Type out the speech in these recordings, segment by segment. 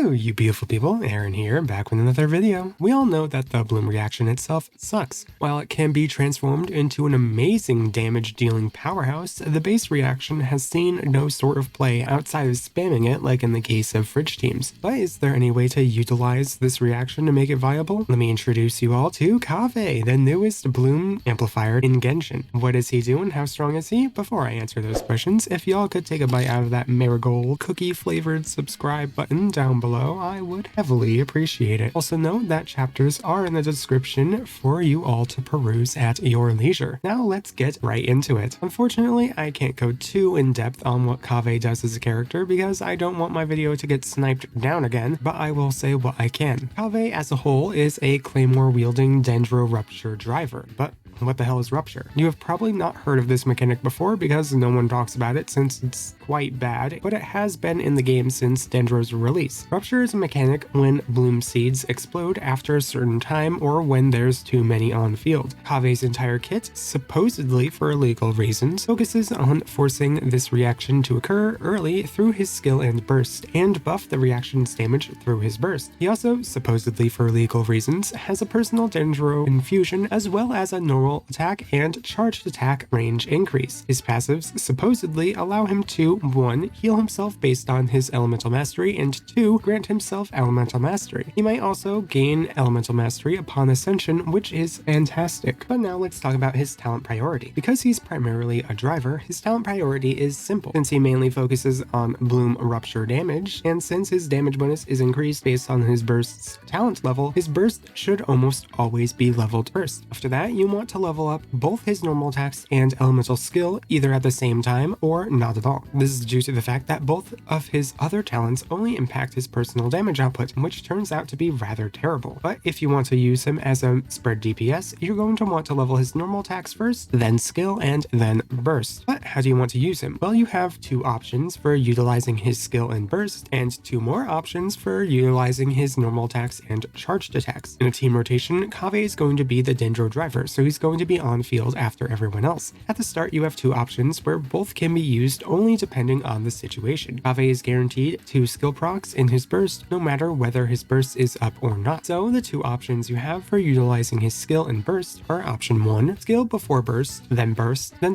Hello, you beautiful people, Aaron here, back with another video. We all know that the bloom reaction itself sucks. While it can be transformed into an amazing damage-dealing powerhouse, the base reaction has seen no sort of play outside of spamming it like in the case of Fridge Teams. But is there any way to utilize this reaction to make it viable? Let me introduce you all to Kaveh, the newest bloom amplifier in Genshin. What is he doing? How strong is he? Before I answer those questions, if y'all could take a bite out of that marigold cookie-flavored subscribe button down below, I would heavily appreciate it. Also note that chapters are in the description for you all to peruse at your leisure. Now let's get right into it. Unfortunately, I can't go too in-depth on what Kaveh does as a character because I don't want my video to get sniped down again, but I will say what I can. Kaveh as a whole is a claymore-wielding Dendro Rupture driver, but what the hell is Rupture? You have probably not heard of this mechanic before because no one talks about it since it's quite bad, but it has been in the game since Dendro's release. Rupture is a mechanic when bloom seeds explode after a certain time or when there's too many on field. Kaveh's entire kit, supposedly for legal reasons, focuses on forcing this reaction to occur early through his skill and burst, and buff the reaction's damage through his burst. He also, supposedly for legal reasons, has a personal Dendro infusion as well as a normal attack and charged attack range increase. His passives supposedly allow him to 1. Heal himself based on his elemental mastery, and 2. Grant himself elemental mastery. He might also gain elemental mastery upon ascension, which is fantastic. But now let's talk about his talent priority. Because he's primarily a driver, his talent priority is simple. Since he mainly focuses on bloom rupture damage, and since his damage bonus is increased based on his burst's talent level, his burst should almost always be leveled first. After that, you want to level up both his normal attacks and elemental skill either at the same time or not at all. This is due to the fact that both of his other talents only impact his personal damage output, which turns out to be rather terrible. But if you want to use him as a spread DPS, you're going to want to level his normal attacks first, then skill, and then burst. But how do you want to use him? Well, you have 2 options for utilizing his skill and burst, and 2 more options for utilizing his normal attacks and charged attacks. In a team rotation, Kaveh is going to be the Dendro driver, so he's going to be on field after everyone else. At the start, you have 2 options where both can be used only depending on the situation. Kaveh is guaranteed 2 skill procs in his burst, no matter whether his burst is up or not. So the 2 options you have for utilizing his skill and burst are option 1, skill before burst, then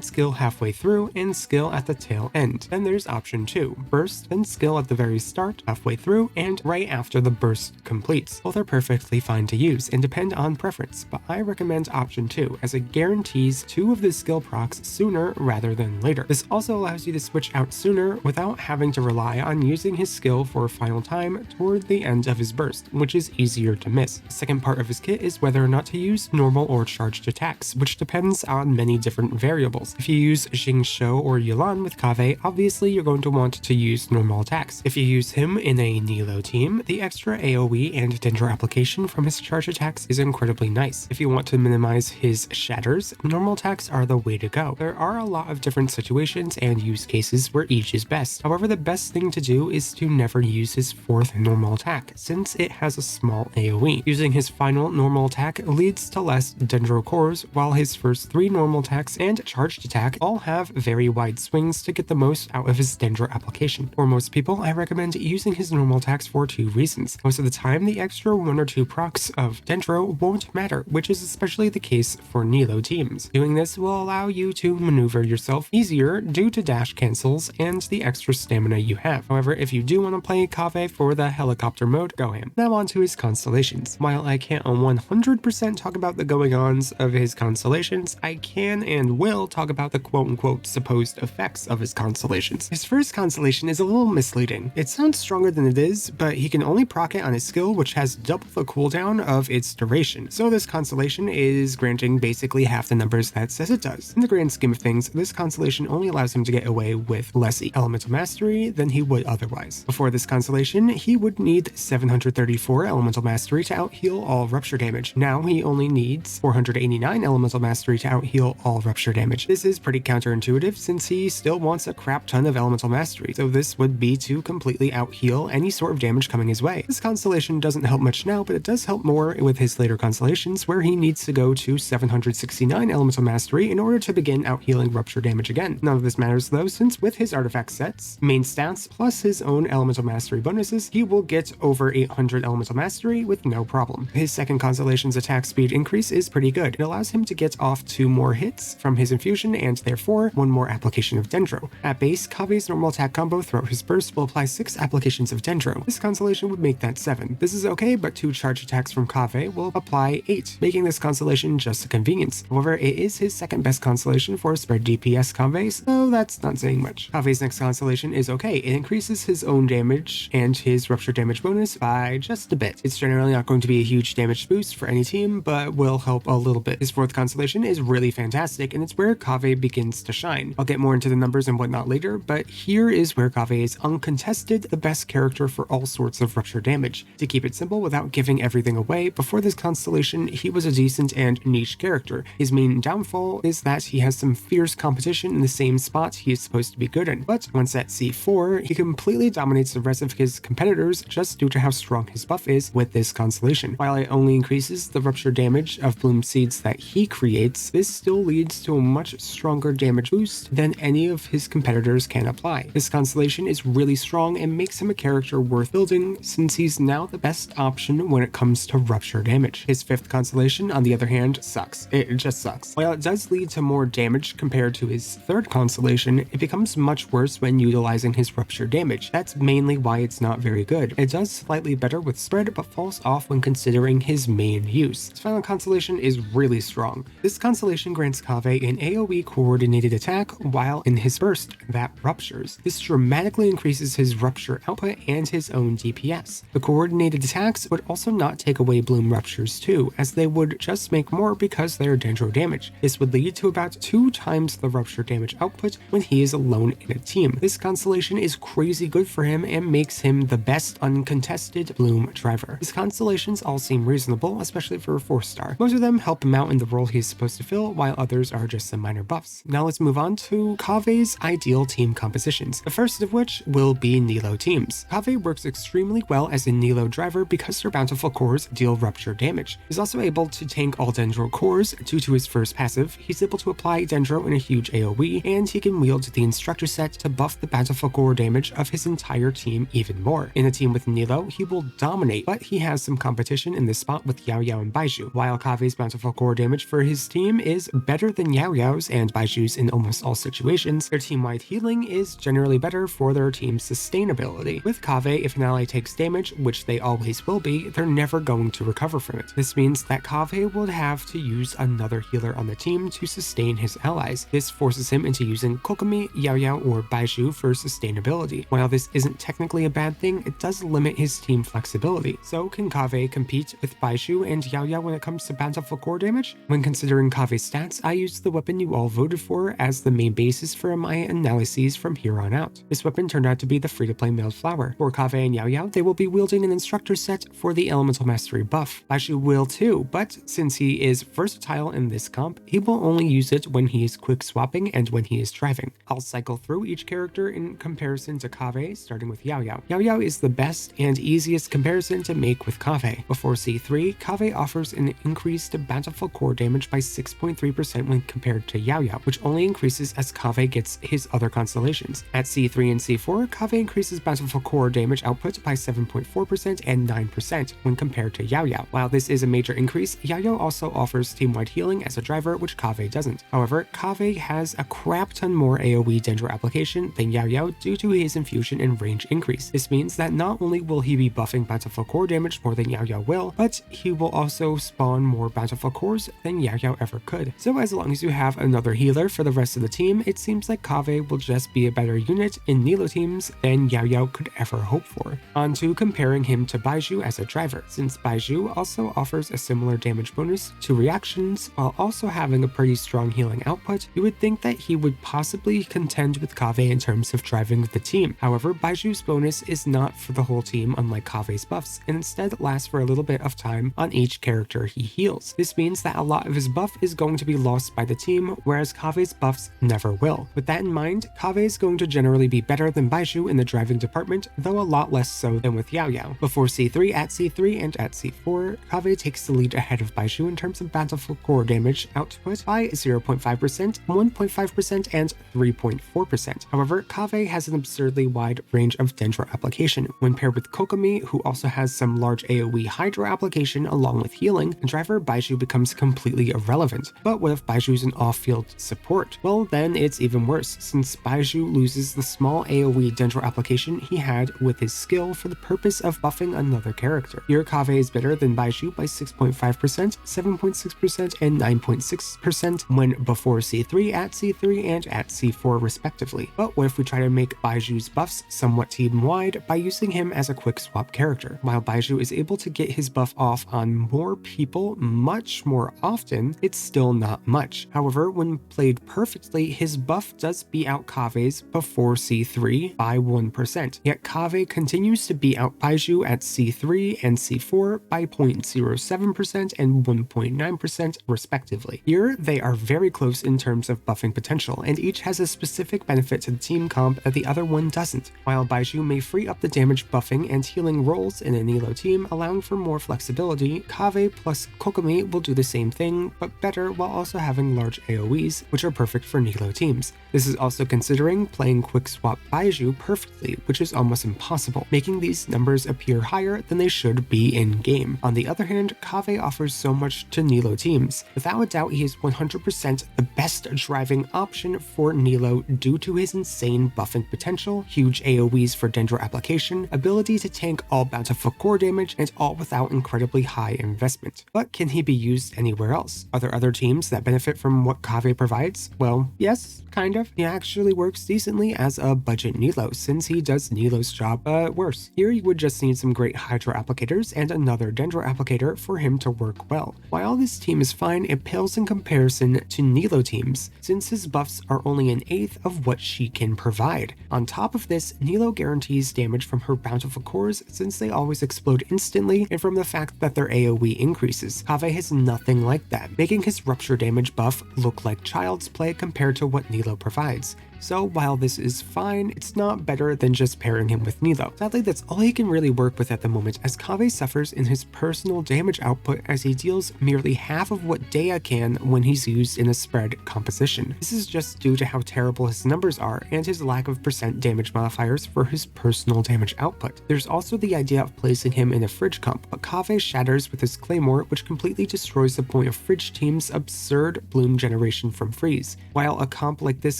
skill halfway through, and skill at the tail end. Then there's option 2, burst, then skill at the very start, halfway through, and right after the burst completes. Both are perfectly fine to use and depend on preference, but I recommend option 2 as it guarantees 2 of the skill procs sooner rather than later. This also allows you to switch out sooner without having to rely on using his skill for a final time toward the end of his burst, which is easier to miss. The second part of his kit is whether or not to use normal or charged attacks, which depends on many different variables. If you use Jingshou or Yulan with Kaveh, obviously you're going to want to use normal attacks. If you use him in a Nilou team, the extra AoE and Dendro application from his charge attacks is incredibly nice. If you want to minimize his shatters, normal attacks are the way to go. There are a lot of different situations and use cases where each is best. However, the best thing to do is to never use his 4th normal attack, since it has a small AoE. Using his final normal attack leads to less Dendro cores, while his first 3 normal attacks and charged attack all have very wide swings to get the most out of his Dendro application. For most people, I recommend using his normal attacks for 2 reasons. Most of the time, the extra 1 or 2 procs of Dendro won't matter, which is especially the case for Nilou Teams. Doing this will allow you to maneuver yourself easier due to dash cancels and the extra stamina you have. However, if you do want to play Kaveh for the helicopter mode, go ham. Now on to his constellations. While I can't 100% talk about the going-ons of his constellations, I can and will talk about the quote-unquote supposed effects of his constellations. His first constellation is a little misleading. It sounds stronger than it is, but he can only proc it on his skill, which has double the cooldown of its duration. So this constellation is granting basically half the numbers that says it does. In the grand scheme of things, this constellation only allows him to get away with less elemental mastery than he would otherwise. Before this constellation, he would need 734 elemental mastery to out-heal all rupture damage. Now he only needs 489 elemental mastery to out-heal all rupture damage. This is pretty counterintuitive since he still wants a crap ton of elemental mastery, so this would be to completely out-heal any sort of damage coming his way. This constellation doesn't help much now, but it does help more with his later constellations where he needs to go to 700 169 elemental mastery in order to begin out-healing rupture damage again. None of this matters though, since with his artifact sets, main stats, plus his own elemental mastery bonuses, he will get over 800 elemental mastery with no problem. His second constellation's attack speed increase is pretty good. It allows him to get off 2 more hits from his infusion and therefore 1 more application of Dendro. At base, Kave's normal attack combo throughout his burst will apply 6 applications of Dendro. This constellation would make that 7. This is okay, but 2 charge attacks from Kaveh will apply 8, making this constellation just a convenience. However, it is his second best constellation for spread DPS Kaveh, so that's not saying much. Kaveh's next constellation is okay. It increases his own damage and his rupture damage bonus by just a bit. It's generally not going to be a huge damage boost for any team, but will help a little bit. His fourth constellation is really fantastic, and it's where Kaveh begins to shine. I'll get more into the numbers and whatnot later, but here is where Kaveh is uncontested the best character for all sorts of rupture damage. To keep it simple without giving everything away, before this constellation, he was a decent and niche character. His main downfall is that he has some fierce competition in the same spot he is supposed to be good in, but once at C4, he completely dominates the rest of his competitors just due to how strong his buff is with this constellation. While it only increases the rupture damage of bloom seeds that he creates, this still leads to a much stronger damage boost than any of his competitors can apply. This constellation is really strong and makes him a character worth building since he's now the best option when it comes to rupture damage. His fifth constellation, on the other hand, sucks. It just sucks. While it does lead to more damage compared to his third constellation, it becomes much worse when utilizing his rupture damage. That's mainly why it's not very good. It does slightly better with spread, but falls off when considering his main use. His final constellation is really strong. This constellation grants Kaveh an AoE coordinated attack while in his burst that ruptures. This dramatically increases his rupture output and his own DPS. The coordinated attacks would also not take away bloom ruptures too, as they would just make more because they are dendro damage. This would lead to about 2 times the rupture damage output when he is alone in a team. This constellation is crazy good for him and makes him the best uncontested bloom driver. His constellations all seem reasonable, especially for a 4-star. Most of them help him out in the role he is supposed to fill, while others are just some minor buffs. Now let's move on to Kaveh's ideal team compositions, the first of which will be Nilou Teams. Kaveh works extremely well as a Nilou driver because their bountiful cores deal rupture damage. He's also able to tank all dendro cores due to his first passive. He's able to apply dendro in a huge AoE, and he can wield the instructor set to buff the bountiful core damage of his entire team even more. In a team with Nilou, he will dominate, but he has some competition in this spot with Yaoyao and Baizhu. While Kaveh's bountiful core damage for his team is better than Yaoyao's and Baiju's in almost all situations, their team-wide healing is generally better for their team's sustainability. With Kaveh, if an ally takes damage, which they always will be, they're never going to recover from it. This means that Kaveh would have to use another healer on the team to sustain his allies. This forces him into using Kokomi, Yaoyao, or Baizhu for sustainability. While this isn't technically a bad thing, it does limit his team flexibility. So can Kaveh compete with Baizhu and Yaoyao when it comes to bountiful core damage? When considering Kaveh's stats, I used the weapon you all voted for as the main basis for my analyses from here on out. This weapon turned out to be the free-to-play mailed flower. For Kaveh and Yaoyao, they will be wielding an instructor set for the elemental mastery buff. Baizhu will too, but since he is versatile in this comp, he will only use it when he is quick swapping and when he is driving. I'll cycle through each character in comparison to Kaveh, starting with Yaoyao. Yaoyao is the best and easiest comparison to make with Kaveh. Before C3, Kaveh offers an increased bountiful core damage by 6.3% when compared to Yaoyao, which only increases as Kaveh gets his other constellations. At C3 and C4, Kaveh increases bountiful core damage output by 7.4% and 9% when compared to Yaoyao. While this is a major increase, Yaoyao also offers team-wide healing as a driver, which Kaveh doesn't. However, Kaveh has a crap ton more AoE dendro application than Yaoyao due to his infusion and range increase. This means that not only will he be buffing bountiful core damage more than Yaoyao will, but he will also spawn more bountiful cores than Yaoyao ever could. So as long as you have another healer for the rest of the team, it seems like Kaveh will just be a better unit in Nilou Teams than Yaoyao could ever hope for. On to comparing him to Baizhu as a driver. Since Baizhu also offers a similar damage bonus to reactions while also having a pretty strong healing output, you would think that he would possibly contend with Kaveh in terms of driving the team. However, Baiju's bonus is not for the whole team unlike Kaveh's buffs, and instead lasts for a little bit of time on each character he heals. This means that a lot of his buff is going to be lost by the team, whereas Kaveh's buffs never will. With that in mind, Kaveh is going to generally be better than Baizhu in the driving department, though a lot less so than with Yaoyao. Before C3, at C3, and at C4, Kaveh takes the lead ahead of Baizhu in terms of bountiful of core damage output by 0.5%, 1.5%, and 3.4%. However, Kaveh has an absurdly wide range of Dendro application. When paired with Kokomi, who also has some large AoE Hydro application along with healing, Driver Baizhu becomes completely irrelevant. But what if Baiju's an off-field support? Well, then it's even worse, since Baizhu loses the small AoE Dendro application he had with his skill for the purpose of buffing another character. Here, Kaveh is better than Baizhu by 6.5%, 7.6%, and 9.6% when before C3, at C3, and at C4 respectively. But what if we try to make Baiju's buffs somewhat team-wide by using him as a quick swap character? While Baizhu is able to get his buff off on more people much more often, it's still not much. However, when played perfectly, his buff does beat out Kaveh's before C3 by 1%, yet Kaveh continues to beat out Baizhu at C3 and C4 by 0.07% and 1.9% respectively. Here, they are very close in terms of buffing potential, and each has a specific benefit to the team comp that the other one doesn't. While Baizhu may free up the damage buffing and healing roles in a Nilou team, allowing for more flexibility, Kaveh plus Kokomi will do the same thing, but better while also having large AoEs, which are perfect for Nilou teams. This is also considering playing quick swap Baizhu perfectly, which is almost impossible, making these numbers appear higher than they should be in-game. On the other hand, Kaveh offers so much to Nilou teams. Without a doubt, he is 100% the best driving option for Nilou due to his insane buffing potential, huge AoEs for Dendro application, ability to tank all bountiful core damage, and all without incredibly high investment. But can he be used anywhere else? Are there other teams that benefit from what Kaveh provides? Well, yes, kind of. He actually works decently as a budget Nilou, since he does Nilou's job, but worse. Here you would just need some great Hydro applicators and another Dendro applicator for him to work well. While this team is fine, it pales in comparison to Nilou teams, since his buffs are only an eighth of what she can provide. On top of this, Nilou guarantees damage from her bountiful cores since they always explode instantly, and from the fact that their AoE increases. Kaveh has nothing like that, making his rupture damage buff look like child's play compared to what Nilou provides. So while this is fine, it's not better than just pairing him with Nilou. Sadly, that's all he can really work with at the moment, as Kaveh suffers in his personal damage output as he deals merely half of what Dea can when he's used in a spread composition. This is just due to how terrible his numbers are and his lack of percent damage modifiers for his personal damage output. There's also the idea of placing him in a fridge comp, but Kaveh shatters with his claymore, which completely destroys the point of fridge team's absurd bloom generation from freeze. While a comp like this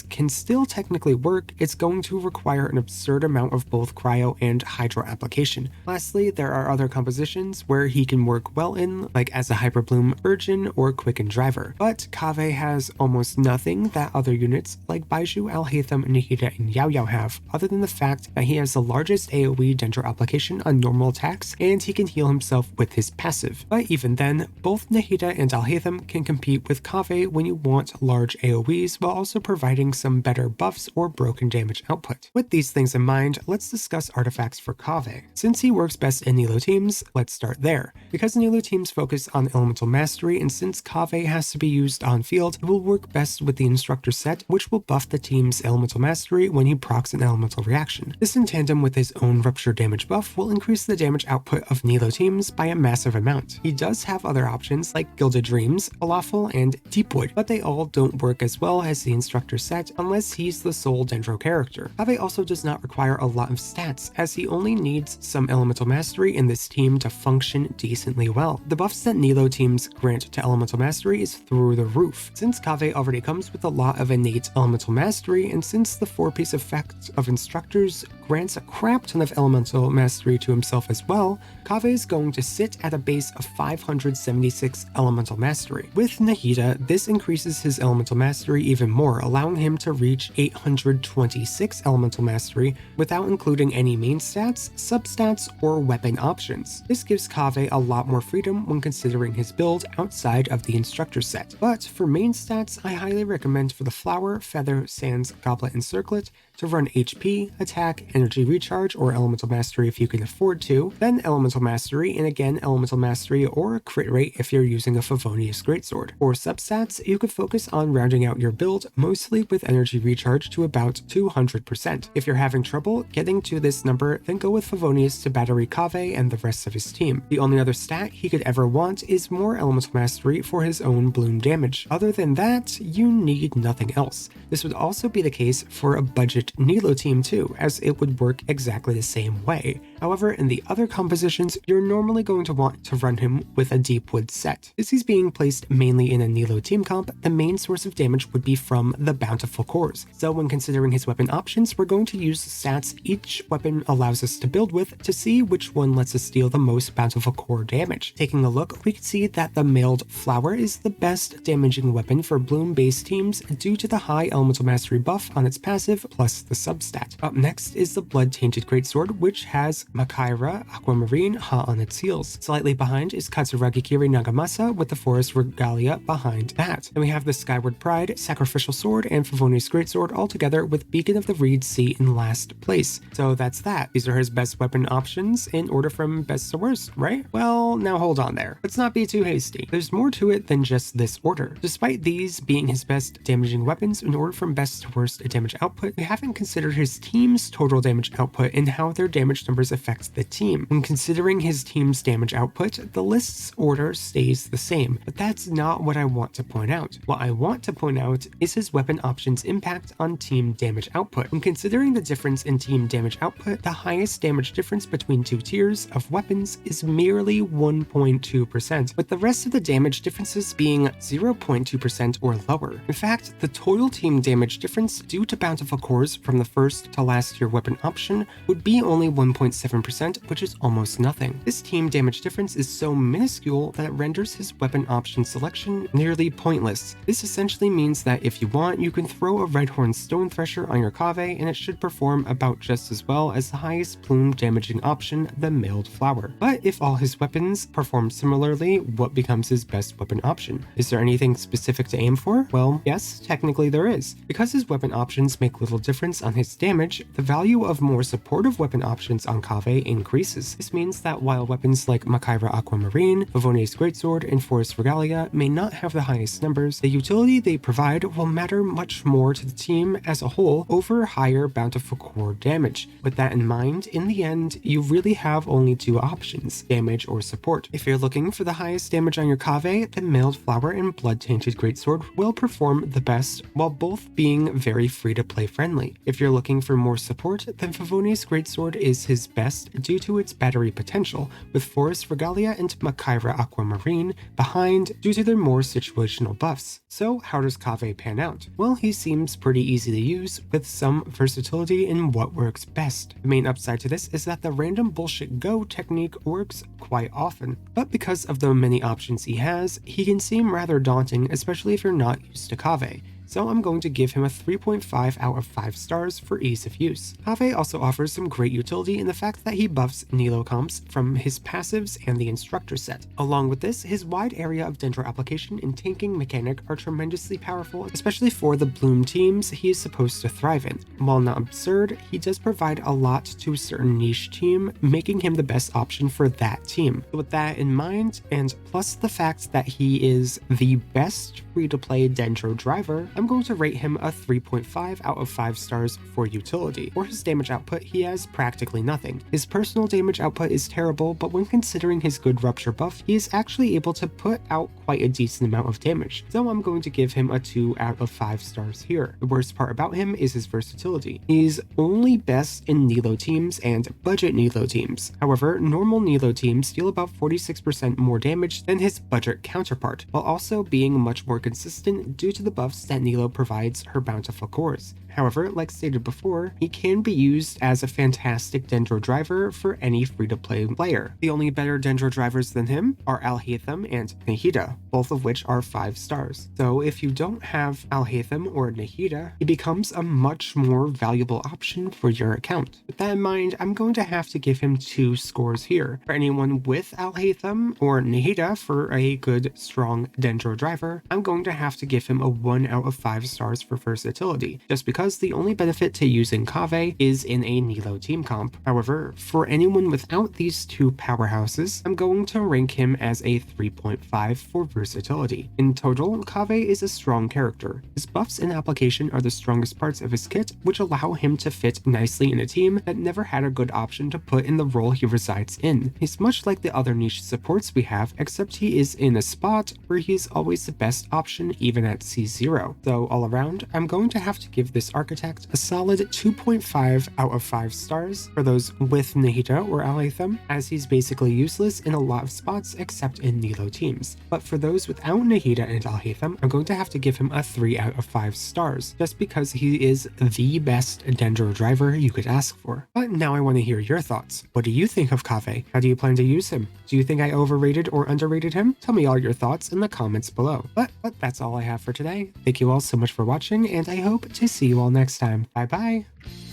can still technically work, it's going to require an absurd amount of both cryo and hydro application. Lastly, there are other compositions where he can work well in, like as a hyperbloom virgin or quicken driver, but Kaveh has almost nothing that other units like Baizhu, Alhaitham, Nahida, and Yaoyao have, other than the fact that he has the largest AoE Dendro application on normal attacks, and he can heal himself with his passive. But even then, both Nahida and Alhaitham can compete with Kaveh when you want large AoEs while also providing some better buffs or broken damage output. With these things in mind, let's discuss artifacts for Kaveh. Since he works best in Nilou teams, let's start there. Because Nilou teams focus on elemental mastery, and since Kaveh has to be used on field, it will work best with the instructor set, which will buff the team's elemental mastery when he procs an elemental reaction. This in tandem with his own rupture damage buff will increase the damage output of Nilou teams by a massive amount. He does have other options like Gilded Dreams, Falafel, and Deepwood, but they all don't work as well as the instructor set unless he's the sole Dendro character. Kaveh also does not require a lot of stats, as he only needs some elemental mastery in this team to function decently well. The buffs that Nilou teams grant to elemental mastery is through the roof. Since Kaveh already comes with a lot of innate elemental mastery, and since the 4-piece effect of instructors grants a crap ton of elemental mastery to himself as well, Kaveh is going to sit at a base of 576 elemental mastery. With Nahida, this increases his elemental mastery even more, allowing him to reach 826 elemental mastery without including any main stats, substats, or weapon options. This gives Kaveh a lot more freedom when considering his build outside of the instructor set. But for main stats, I highly recommend for the Flower, Feather, Sands, Goblet, and Circlet to run HP, attack, energy recharge, or elemental mastery if you can afford to, then elemental mastery, and again elemental mastery or crit rate if you're using a Favonius Greatsword. For substats, you could focus on rounding out your build mostly with energy recharge to about 200%. If you're having trouble getting to this number, then go with Favonius to battery Kaveh and the rest of his team. The only other stat he could ever want is more elemental mastery for his own bloom damage. Other than that, you need nothing else. This would also be the case for a budget Nilou team too, as it would work exactly the same way. However, in the other compositions, you're normally going to want to run him with a Deepwood set. As he's being placed mainly in a Nilou team comp, the main source of damage would be from the bountiful cores. So when considering his weapon options, we're going to use the stats each weapon allows us to build with to see which one lets us deal the most bountiful core damage. Taking a look, we can see that the mailed flower is the best damaging weapon for bloom-based teams due to the high elemental mastery buff on its passive plus the substat. Up next is the blood-tainted greatsword, which has Makaira Aquamarine hot on its heels. Slightly behind is Katsuragi Kiri Nagamasa with the Forest Regalia behind that. And we have the Skyward Pride, Sacrificial Sword, and Favonius Greatsword all together with Beacon of the Reed Sea in last place. So that's that. These are his best weapon options in order from best to worst, right? Well, now hold on there. Let's not be too hasty. There's more to it than just this order. Despite these being his best damaging weapons in order from best to worst damage output, we haven't considered his team's total damage output and how their damage numbers affect the team. When considering his team's damage output, the list's order stays the same, but that's not what I want to point out. What I want to point out is his weapon options impact on team damage output. When considering the difference in team damage output, the highest damage difference between two tiers of weapons is merely 1.2%, with the rest of the damage differences being 0.2% or lower. In fact, the total team damage difference due to bountiful cores from the first to last tier weapon option would be only 1.7%, which is almost nothing. This team damage difference is so minuscule that it renders his weapon option selection nearly pointless. This essentially means that if you want, you can throw a Redhorn Stone Thresher on your Kaveh and it should perform about just as well as the highest plume damaging option, the mailed flower. But if all his weapons perform similarly, what becomes his best weapon option? Is there anything specific to aim for? Well, yes, technically there is. Because his weapon options make little difference on his damage, the value of more supportive weapon options on Kaveh increases. This means that while weapons like Makaira Aquamarine, Favonius Greatsword, and Forest Regalia may not have the highest numbers, the utility they provide will matter much more to the team as a whole over higher bountiful core damage. With that in mind, in the end, you really have only two options, damage or support. If you're looking for the highest damage on your Kaveh, the Mailed Flower and Blood-Tainted Greatsword will perform the best, while both being very free-to-play friendly. If you're looking for more support, then Favonius Greatsword is his best due to its battery potential, with Forest Regalia and Makaira Aquamarine behind due to their more situational buffs. So how does Kaveh pan out? Well, he seems pretty easy to use, with some versatility in what works best. The main upside to this is that the random bullshit go technique works quite often, but because of the many options he has, he can seem rather daunting, especially if you're not used to Kaveh. So I'm going to give him a 3.5 out of 5 stars for ease of use. Kaveh also offers some great utility in the fact that he buffs Nilou comps from his passives and the instructor set. Along with this, his wide area of dendro application and tanking mechanic are tremendously powerful, especially for the bloom teams he is supposed to thrive in. While not absurd, he does provide a lot to a certain niche team, making him the best option for that team. With that in mind, and plus the fact that he is the best free-to-play dendro driver, I'm going to rate him a 3.5 out of 5 stars for utility. For his damage output, he has practically nothing. His personal damage output is terrible, but when considering his good rupture buff, he is actually able to put out quite a decent amount of damage. So I'm going to give him a 2 out of 5 stars here. The worst part about him is his versatility. He's only best in Nilou teams and budget Nilou teams. However, normal Nilou teams deal about 46% more damage than his budget counterpart, while also being much more consistent due to the buffs that Nilou provides her bountiful cores. However, like stated before, he can be used as a fantastic dendro driver for any free-to-play player. The only better dendro drivers than him are Alhaitham and Nahida, both of which are 5 stars. So if you don't have Alhaitham or Nahida, he becomes a much more valuable option for your account. With that in mind, I'm going to have to give him 2 scores here. For anyone with Alhaitham or Nahida for a good, strong dendro driver, I'm going to have to give him a 1 out of 5 stars for versatility, just because because the only benefit to using Kaveh is in a Nilou team comp. However, for anyone without these two powerhouses, I'm going to rank him as a 3.5 for versatility. In total, Kaveh is a strong character. His buffs and application are the strongest parts of his kit, which allow him to fit nicely in a team that never had a good option to put in the role he resides in. He's much like the other niche supports we have, except he is in a spot where he is always the best option even at C0. So all around, I'm going to have to give this architect a solid 2.5 out of 5 stars for those with Nahida or Alhaitham, as he's basically useless in a lot of spots except in Nilou Teams. But for those without Nahida and Alhaitham, I'm going to have to give him a 3 out of 5 stars, just because he is the best Dendro driver you could ask for. But now I want to hear your thoughts. What do you think of Kaveh? How do you plan to use him? Do you think I overrated or underrated him? Tell me all your thoughts in the comments below. But that's all I have for today. Thank you all so much for watching, and I hope to see you all next time. Bye bye!